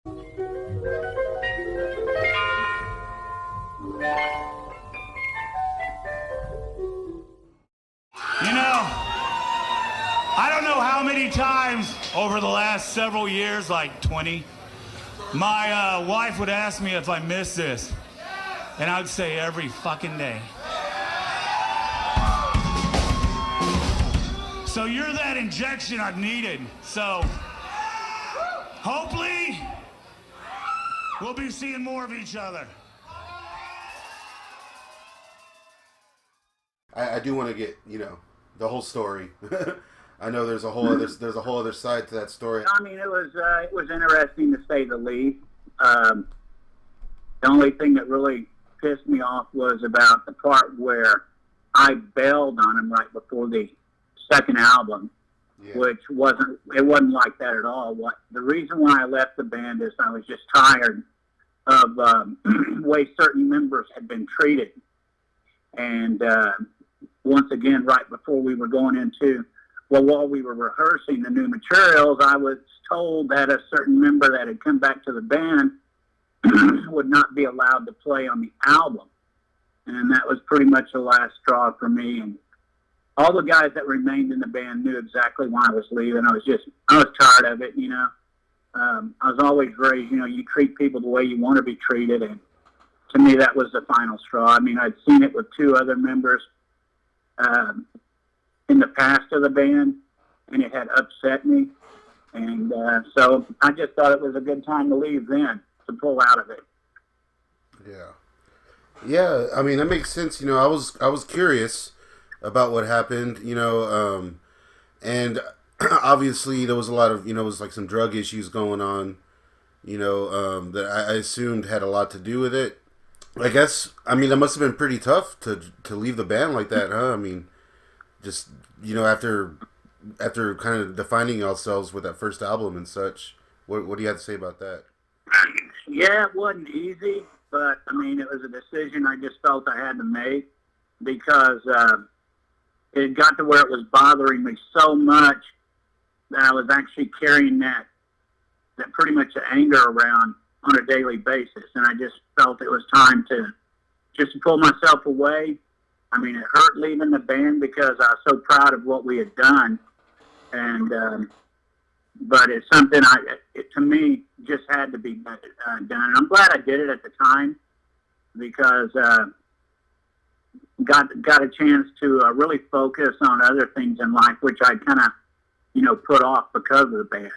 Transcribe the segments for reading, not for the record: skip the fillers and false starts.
You know, I don't know how many times over the last several years, like 20, my wife would ask me if I missed this, and I would say every fucking day. So you're that injection I've needed. So hopefully we'll be seeing more of each other. I do want to get, the whole story. I know there's a whole other side to that story. I mean, it was interesting to say the least. The only thing that really pissed me off was about the part where I bailed on him right before the second album, which wasn't like that at all. The reason why I left the band is I was just tired of the way certain members had been treated. And once again, right before we were going into, while we were rehearsing the new materials, I was told that a certain member that had come back to the band would not be allowed to play on the album. And that was pretty much the last straw for me. And all the guys that remained in the band knew exactly why I was leaving. I was tired of it, I was always raised, you treat people the way you want to be treated. And to me, that was the final straw. I mean, I'd seen it with two other members in the past of the band, and it had upset me. And so I just thought it was a good time to leave then, to pull out of it. Yeah, I mean, that makes sense. I was curious about what happened, and obviously there was a lot of, it was like some drug issues going on, that I assumed had a lot to do with it. I guess, I mean, that must have been pretty tough to leave the band like that, huh? I mean, just, after kind of defining ourselves with that first album and such, what do you have to say about that? Yeah, it wasn't easy, but, I mean, it was a decision I just felt I had to make because it got to where it was bothering me so much that I was actually carrying that pretty much the anger around on a daily basis. And I just felt it was time to just pull myself away. I mean, it hurt leaving the band because I was so proud of what we had done. And, but it's something to me, just had to be done. And I'm glad I did it at the time because, got a chance to really focus on other things in life, which I kind of, put off because of the band.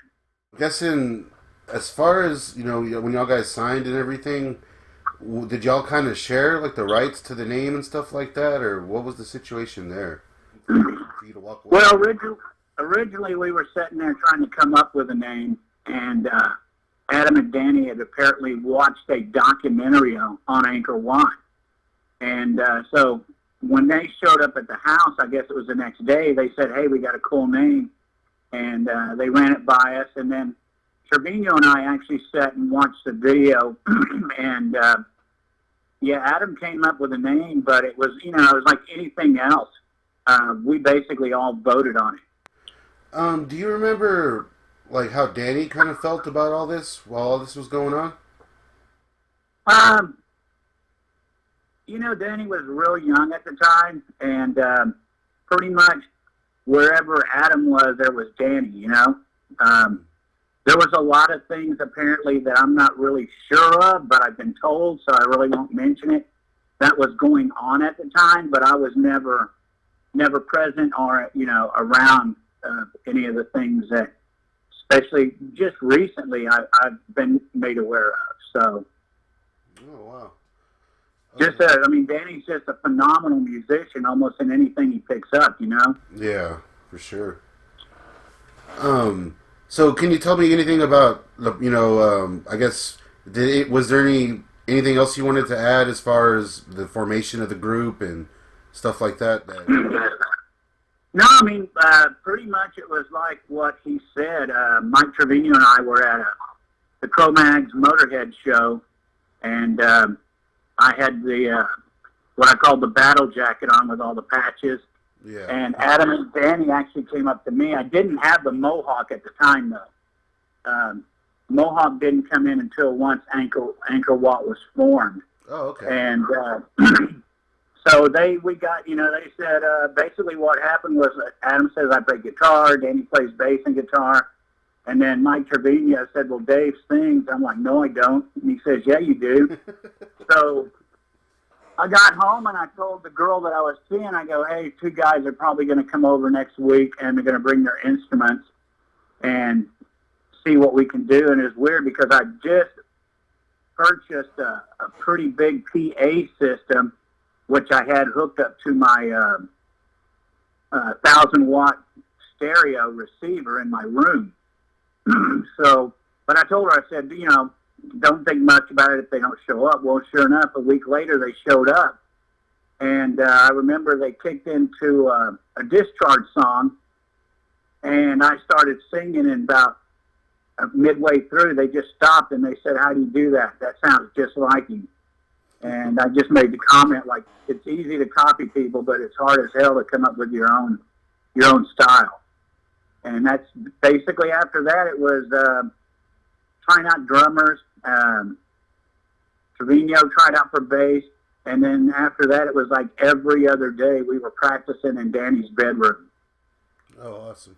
I guess as far as, when y'all guys signed and everything, did y'all kind of share, like, the rights to the name and stuff like that, or what was the situation there for you to walk away? Well, originally we were sitting there trying to come up with a name, and Adam and Danny had apparently watched a documentary on ANGKOR WAT. And so when they showed up at the house, I guess it was the next day, they said, hey, we got a cool name. And they ran it by us. And then Trevino and I actually sat and watched the video. And, Adam came up with a name, but it was, it was like anything else. We basically all voted on it. Do you remember, like, how Danny kind of felt about all this while all this was going on? Danny was real young at the time, and pretty much wherever Adam was, there was Danny, There was a lot of things, apparently, that I'm not really sure of, but I've been told, so I really won't mention it, that was going on at the time, but I was never present or, around any of the things that, especially just recently, I've been made aware of, so. Oh, wow. Danny's just a phenomenal musician, almost in anything he picks up, Yeah, for sure. So can you tell me anything about, I guess, was there anything else you wanted to add as far as the formation of the group and stuff like that? No, pretty much it was like what he said. Mike Trevino and I were at the Cro-Mags Motorhead show, and I had what I called the battle jacket on with all the patches. Yeah. And Adam and Danny actually came up to me. I didn't have the mohawk at the time, though. Mohawk didn't come in until once ANGKOR WAT was formed. Oh, okay. And so we got, they said basically what happened was Adam says I play guitar, Danny plays bass and guitar, and then Mike Trevino said, well, Dave sings. I'm like, no, I don't. And he says, yeah, you do. So I got home and I told the girl that I was seeing, I go, hey, 2 guys are probably going to come over next week and they're going to bring their instruments and see what we can do. And it's weird because I just purchased a pretty big PA system, which I had hooked up to my 1,000-watt stereo receiver in my room. So, but I told her, I said, don't think much about it if they don't show up. Well, sure enough, a week later they showed up. And I remember they kicked into a discharge song, and I started singing, and about midway through, they just stopped and they said, how do you do that? That sounds just like you. And I just made the comment, like, it's easy to copy people, but it's hard as hell to come up with your own style. And that's basically, after that, it was trying out drummers. Trevino tried out for bass. And then after that, it was like every other day we were practicing in Danny's bedroom. Oh, awesome.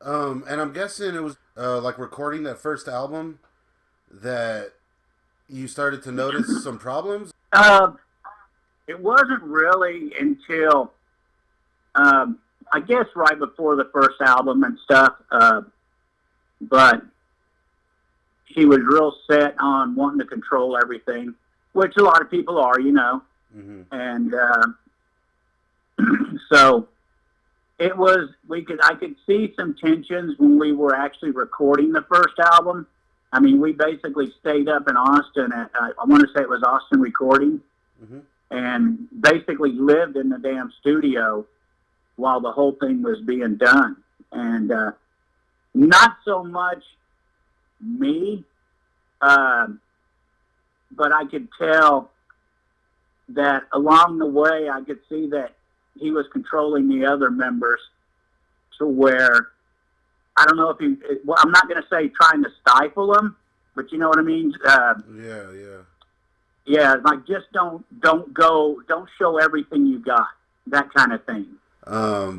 And I'm guessing it was like recording that first album that you started to notice some problems? It wasn't really until, I guess, right before the first album and stuff. But he was real set on wanting to control everything, which a lot of people are, Mm-hmm. And so it was, I could see some tensions when we were actually recording the first album. I mean, we basically stayed up in Austin at, I want to say it was Austin Recording, mm-hmm. and basically lived in the damn studio while the whole thing was being done. And not so much me, but I could tell that along the way, I could see that he was controlling the other members to where, I don't know if well, I'm not going to say trying to stifle them, but you know what I mean? Yeah, like just don't show everything you got, that kind of thing.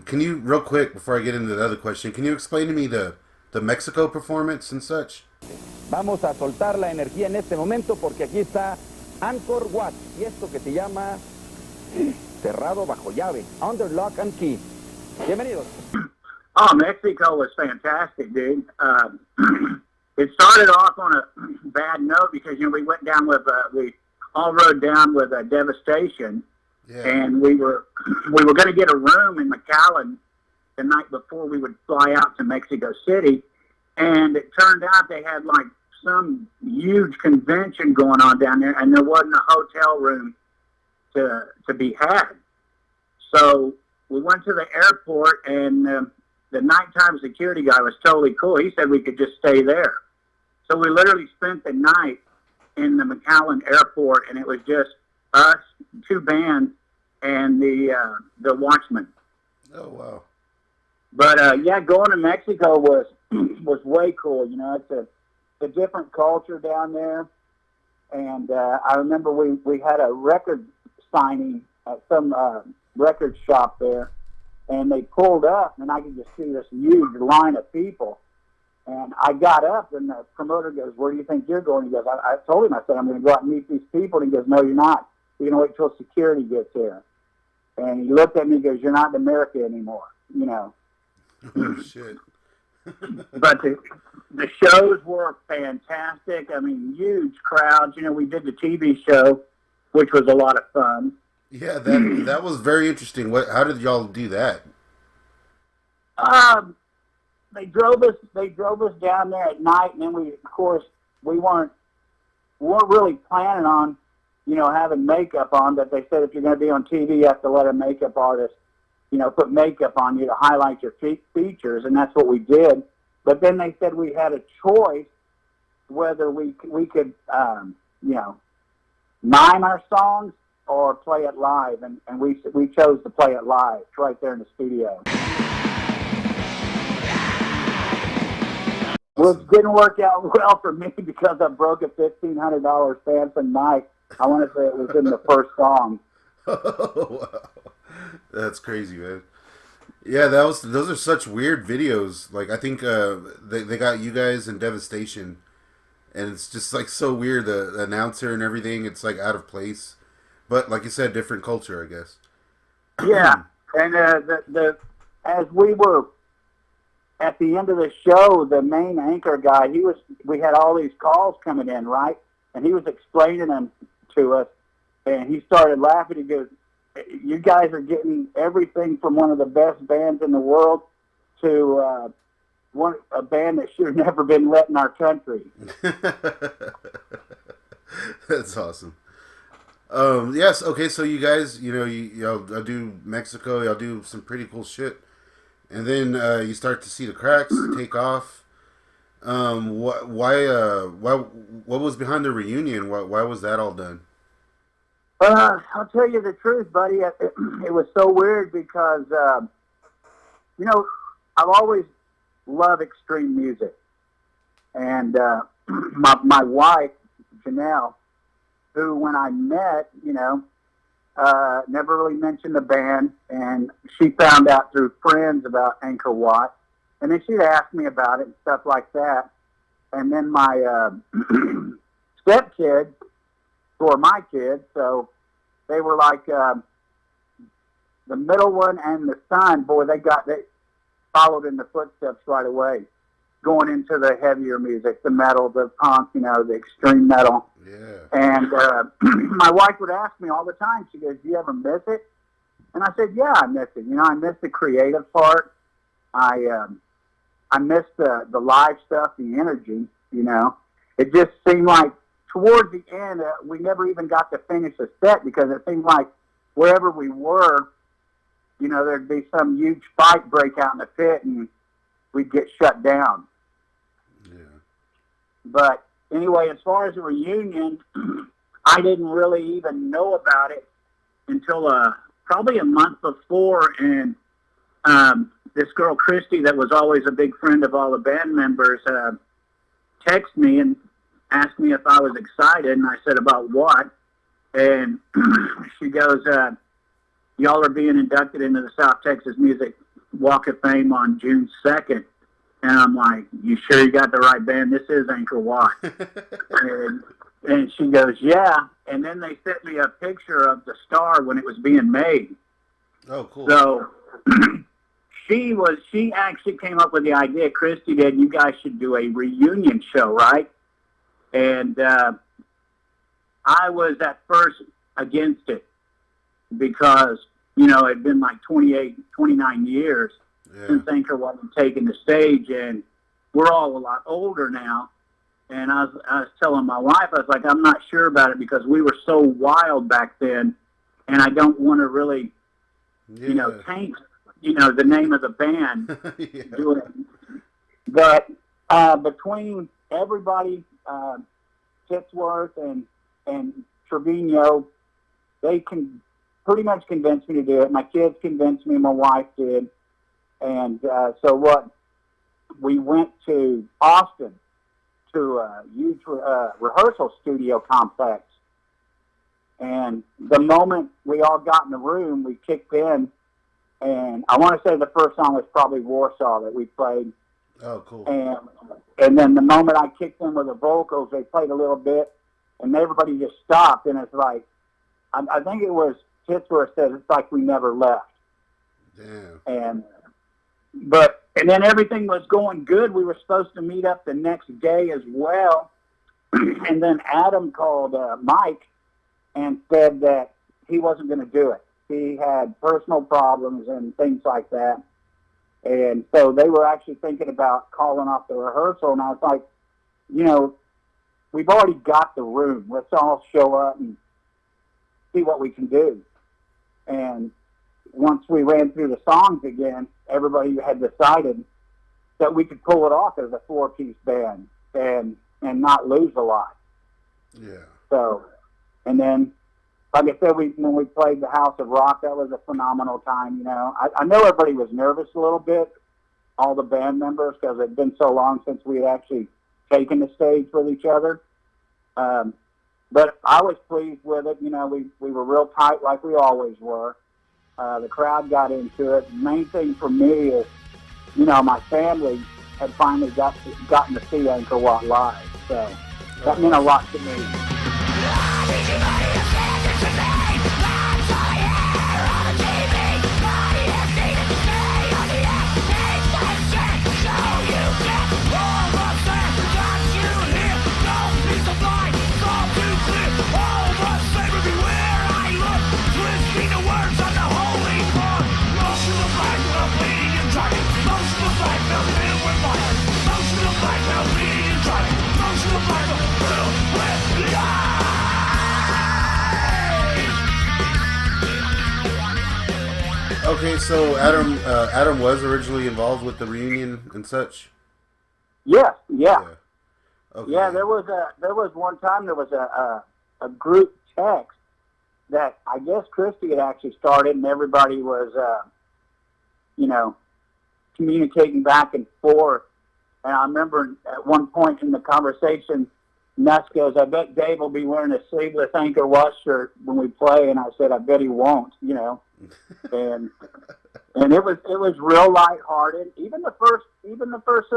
Can you, real quick, before I get into the other question, can you explain to me the Mexico performance and such? Vamos a soltar la energía en este momento porque aquí está ANGKOR WAT y esto que se llama Cerrado Bajo Llave, Under Lock and Key. Bienvenidos. Oh, Mexico was fantastic, dude. It started off on a bad note because, we went down with, we all rode down with a Devastation. Yeah. And we were going to get a room in McAllen the night before we would fly out to Mexico City. And it turned out they had like some huge convention going on down there, and there wasn't a hotel room to be had. So we went to the airport, and the nighttime security guy was totally cool. He said we could just stay there. So we literally spent the night in the McAllen airport, and it was just us, 2 bands, and the Watchmen. Oh, wow. But, yeah, going to Mexico was way cool. It's a different culture down there. And I remember we had a record signing at some record shop there, and they pulled up, and I could just see this huge line of people. And I got up, and the promoter goes, where do you think you're going? He goes, I told him, I said, I'm going to go out and meet these people. And he goes, no, you're not. You're going to wait till security gets here. And he looked at me and goes, you're not in America anymore, Oh, shit. But the shows were fantastic. I mean, huge crowds. We did the TV show, which was a lot of fun. Yeah, that was very interesting. How did y'all do that? They drove us down there at night, and then we weren't really planning on, having makeup on, but they said if you're going to be on TV, you have to let a makeup artist, put makeup on you to highlight your features, and that's what we did. But then they said we had a choice whether we could, mime our songs or play it live, and we chose to play it live right there in the studio. Which Awesome. didn't work out well for me because I broke a $1,500 Samsung mic. I want to say it was in the first song. Wow. That's crazy, man. Yeah, those are such weird videos. Like I think they got you guys in Devastation, and it's just like so weird. The announcer and everything, it's like out of place. But like you said, different culture, I guess. Yeah, and as we were at the end of the show, the main anchor guy, we had all these calls coming in, right? And he was explaining them to us, and he started laughing. He goes, "You guys are getting everything from one of the best bands in the world to a band that should have never been let in our country." That's awesome. Yes. Okay. So you guys, y'all do Mexico. Y'all do some pretty cool shit, and then you start to see the cracks take off. What? Why? What was behind the reunion? Why was that all done? I'll tell you the truth, buddy. It was so weird because, I've always loved extreme music. And my wife, Janelle, who when I met, never really mentioned the band. And she found out through friends about ANGKOR WAT. And then she'd ask me about it and stuff like that. And then my stepkids, who are my kids, so they were like the middle one and the son. Boy, they followed in the footsteps right away, going into the heavier music, the metal, the punk, the extreme metal. Yeah. And my wife would ask me all the time. She goes, "Do you ever miss it?" And I said, "Yeah, I miss it. I miss the creative part. I miss the live stuff, the energy. It just seemed like towards the end, we never even got to finish a set because it seemed like wherever we were, there'd be some huge fight break out in the pit and we'd get shut down." Yeah. But anyway, as far as the reunion, I didn't really even know about it until probably a month before. And this girl, Christy, that was always a big friend of all the band members, texted me and asked me if I was excited, and I said, "About what?" And she goes, "Y'all are being inducted into the South Texas Music Walk of Fame on June 2nd. And I'm like, "You sure you got the right band? This is ANGKOR WAT." and she goes, "Yeah." And then they sent me a picture of the star when it was being made. Oh, cool. So she actually came up with the idea, Christy did, you guys should do a reunion show, right? And I was at first against it because, it had been like 28, 29 years since ANGKOR wasn't taking the stage, and we're all a lot older now. And I was telling my wife, I was like, I'm not sure about it because we were so wild back then, and I don't want to really, taint, the name of the band doing it. But between everybody, Titsworth and Trevino, they can pretty much convince me to do it. My kids convinced me, my wife did. And so we went to Austin to a huge rehearsal studio complex. And the moment we all got in the room, we kicked in. And I want to say the first song was probably Warsaw that we played. Oh, cool. And then the moment I kicked in with the vocals, they played a little bit, and everybody just stopped. And it's like, I think it was Titsworth said, it's like we never left. Damn. And then everything was going good. We were supposed to meet up the next day as well. And then Adam called Mike and said that he wasn't going to do it. He had personal problems and things like that. And so they were actually thinking about calling off the rehearsal. And I was like, we've already got the room. Let's all show up and see what we can do. And once we ran through the songs again, everybody had decided that we could pull it off as a 4-piece band and not lose a lot. Yeah. So, and then, like I said, when we played the House of Rock, that was a phenomenal time. I know everybody was nervous a little bit, all the band members, because it had been so long since we had actually taken the stage with each other. But I was pleased with it. You know, we were real tight like we always were. The crowd got into it. The main thing for me is, you know, my family had finally gotten to see ANGKOR WAT live. So that meant a lot to me. Okay, so Adam was originally involved with the reunion and such. Yeah. Okay. Yeah, there was one time there was a group text that I guess Christy had actually started, and everybody was you know, communicating back and forth. And I remember at one point in the conversation, Nuss goes, "I bet Dave will be wearing a sleeveless ANGKOR WAT shirt when we play." And I said, "I bet he won't," you know. and it was real lighthearted. Even the first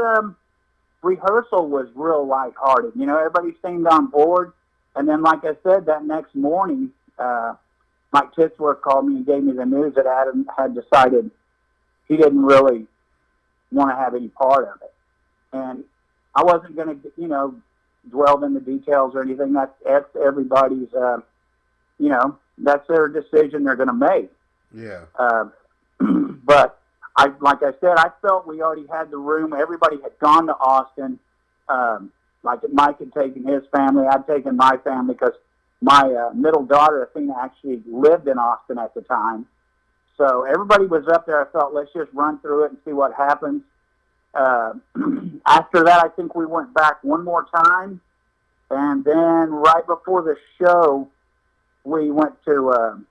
rehearsal was real lighthearted. You know, everybody seemed on board. And then, like I said, that next morning, Mike Titsworth called me and gave me the news that Adam had decided he didn't really want to have any part of it. And I wasn't going to, you know, dwell in the details or anything. That's everybody's, you know, that's their decision they're going to make. Yeah. But like I said, I felt we already had the room. Everybody had gone to Austin. Like Mike had taken his family. I'd taken my family because my middle daughter, Athena, actually lived in Austin at the time. So everybody was up there. I felt, let's just run through it and see what happens. After that, I think we went back one more time. And then right before the show, we went to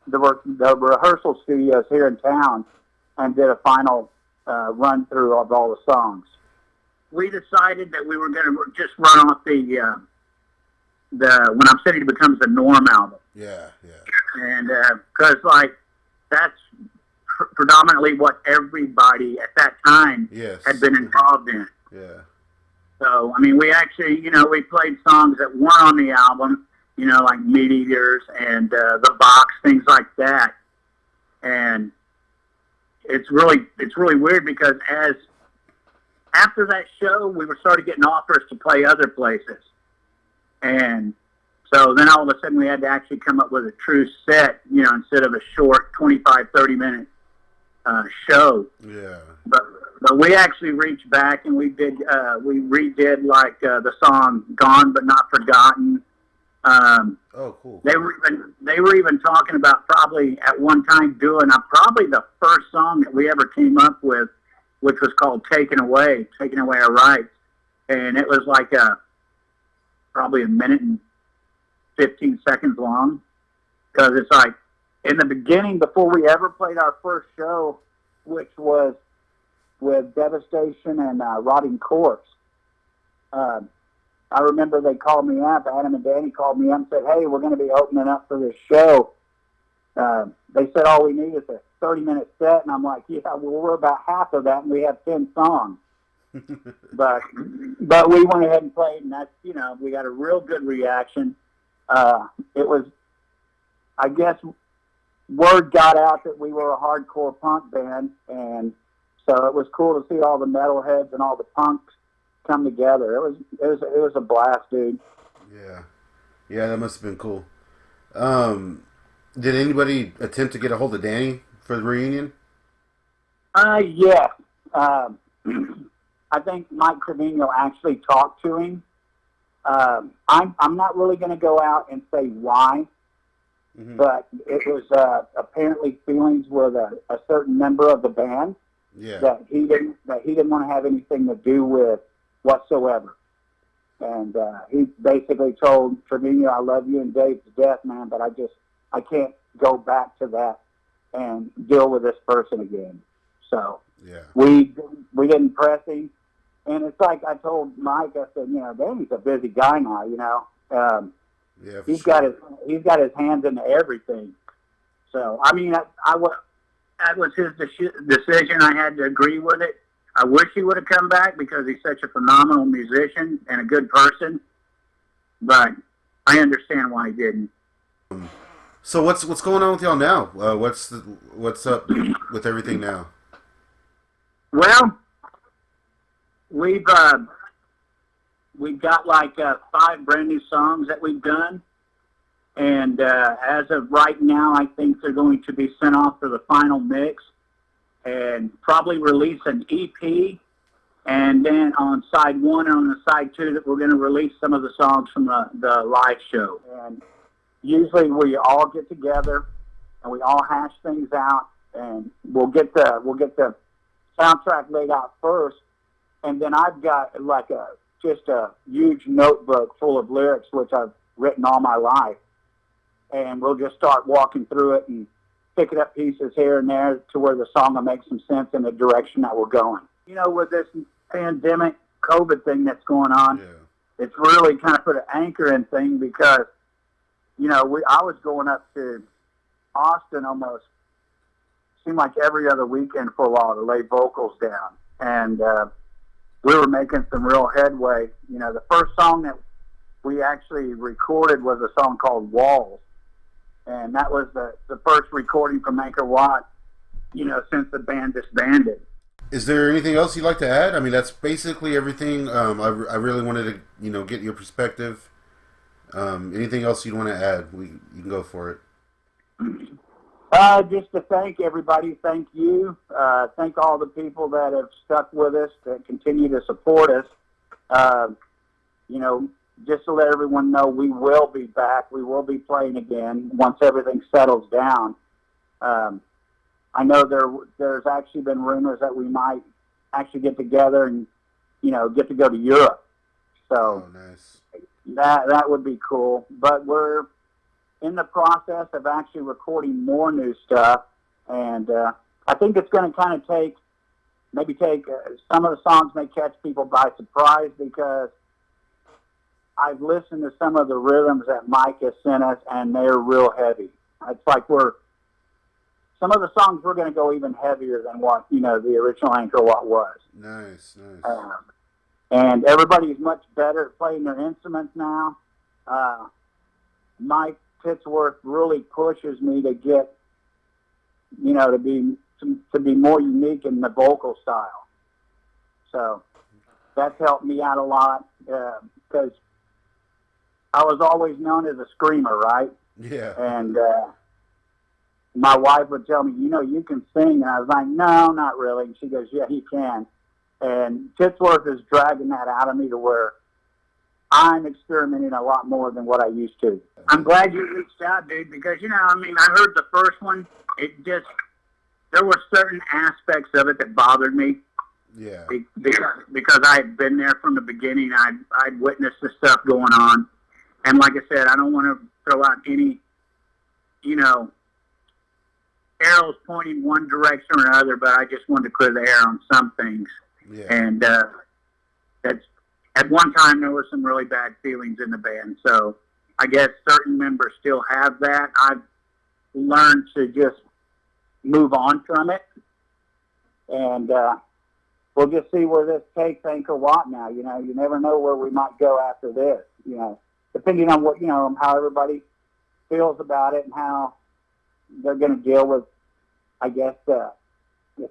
the rehearsal studios here in town and did a final run through of all the songs. We decided that we were going to just run off the When I'm City Becomes the Norm album. Yeah. And because like that's predominantly what everybody at that time had been involved in. Yeah. So I mean, we actually, you know, we played songs that weren't on the album. You know, like Meat Eaters and The Box, things like that. And it's really weird because after that show, we were started getting offers to play other places. And so then all of a sudden we had to actually come up with a true set, you know, instead of a short 25, 30-minute show. Yeah. But we actually reached back and we redid like the song Gone But Not Forgotten. Oh, cool. They were even talking about probably at one time doing probably the first song that we ever came up with, which was called Taking Away Our Rights. And it was like probably a minute and 15 seconds long. Because it's like, in the beginning, before we ever played our first show, which was with Devastation and Rotting Corpse, I remember they called me up, Adam and Danny called me up and said, "Hey, we're going to be opening up for this show." They said all we need is a 30-minute set, and I'm like, yeah, well, we're about half of that, and we have 10 songs. but we went ahead and played, and that's, you know, we got a real good reaction. It was, I guess, word got out that we were a hardcore punk band, and so it was cool to see all the metalheads and all the punks come together. It was a blast, dude. Yeah, that must have been cool. Did anybody attempt to get a hold of Danny for the reunion? Yeah. I think Mike Trevino actually talked to him. I'm not really going to go out and say why, but it was apparently feelings with a certain member of the band that he didn't want to have anything to do with whatsoever. And he basically told Trevino, "I love you and Dave to death, man, but I can't go back to that and deal with this person again." So Yeah. We didn't press him, and it's like I told Mike. I said, Danny's a busy guy now. Yeah. He's got his hands into everything. So I mean, that was his decision. I had to agree with it. I wish he would have come back because he's such a phenomenal musician and a good person. But I understand why he didn't. So what's going on with y'all now? What's up with everything now? Well, we've got like 5 brand new songs that we've done, and as of right now, I think they're going to be sent off for the final mix, and probably release an EP, and then on side 1 and on the side 2 that we're going to release some of the songs from the live show. And usually we all get together and we all hash things out, and we'll get the soundtrack laid out first, and then I've got like just a huge notebook full of lyrics which I've written all my life, and we'll just start walking through it and picking up pieces here and there to where the song will make some sense in the direction that we're going. With this pandemic COVID thing that's going on, It's really kind of put an anchor in thing because I was going up to Austin almost seemed like every other weekend for a while to lay vocals down, and we were making some real headway. The first song that we actually recorded was a song called Walls, and that was the first recording from ANGKOR WAT, since the band disbanded. Is there anything else you'd like to add? I mean, that's basically everything. I really wanted to get your perspective. Anything else you'd want to add? You can go for it. Just to thank everybody. Thank you. Thank all the people that have stuck with us, that continue to support us. Just to let everyone know, we will be back. We will be playing again once everything settles down. I know there's actually been rumors that we might actually get together and, get to go to Europe. So nice. That would be cool. But we're in the process of actually recording more new stuff, and I think it's going to kind of take some of the songs may catch people by surprise because I've listened to some of the rhythms that Mike has sent us, and they're real heavy. It's like some of the songs we're going to go even heavier than what the original ANGKOR WAT was. Nice. And everybody's much better at playing their instruments now. Mike Titsworth really pushes me to get, to be more unique in the vocal style. So that's helped me out a lot because I was always known as a screamer, right? Yeah. And my wife would tell me, you can sing. And I was like, no, not really. And she goes, yeah, you can. And Titsworth is dragging that out of me to where I'm experimenting a lot more than what I used to. I'm glad you reached out, dude, because, I heard the first one. There were certain aspects of it that bothered me. Yeah. Because I had been there from the beginning. I'd witnessed the stuff going on. And like I said, I don't want to throw out any, arrows pointing one direction or another, but I just wanted to clear the air on some things. Yeah. And that's at one time there were some really bad feelings in the band. So I guess certain members still have that. I've learned to just move on from it, and we'll just see where this takes ANGKOR WAT now. You never know where we might go after this. Depending on what how everybody feels about it and how they're going to deal with, I guess, the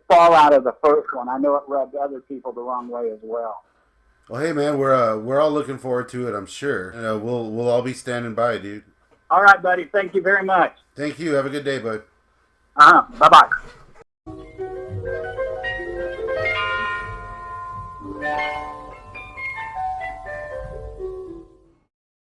fallout of the first one. I know it rubbed other people the wrong way as well. Well, hey man, we're all looking forward to it. I'm sure. We'll all be standing by, dude. All right, buddy. Thank you very much. Thank you. Have a good day, bud. Bye bye.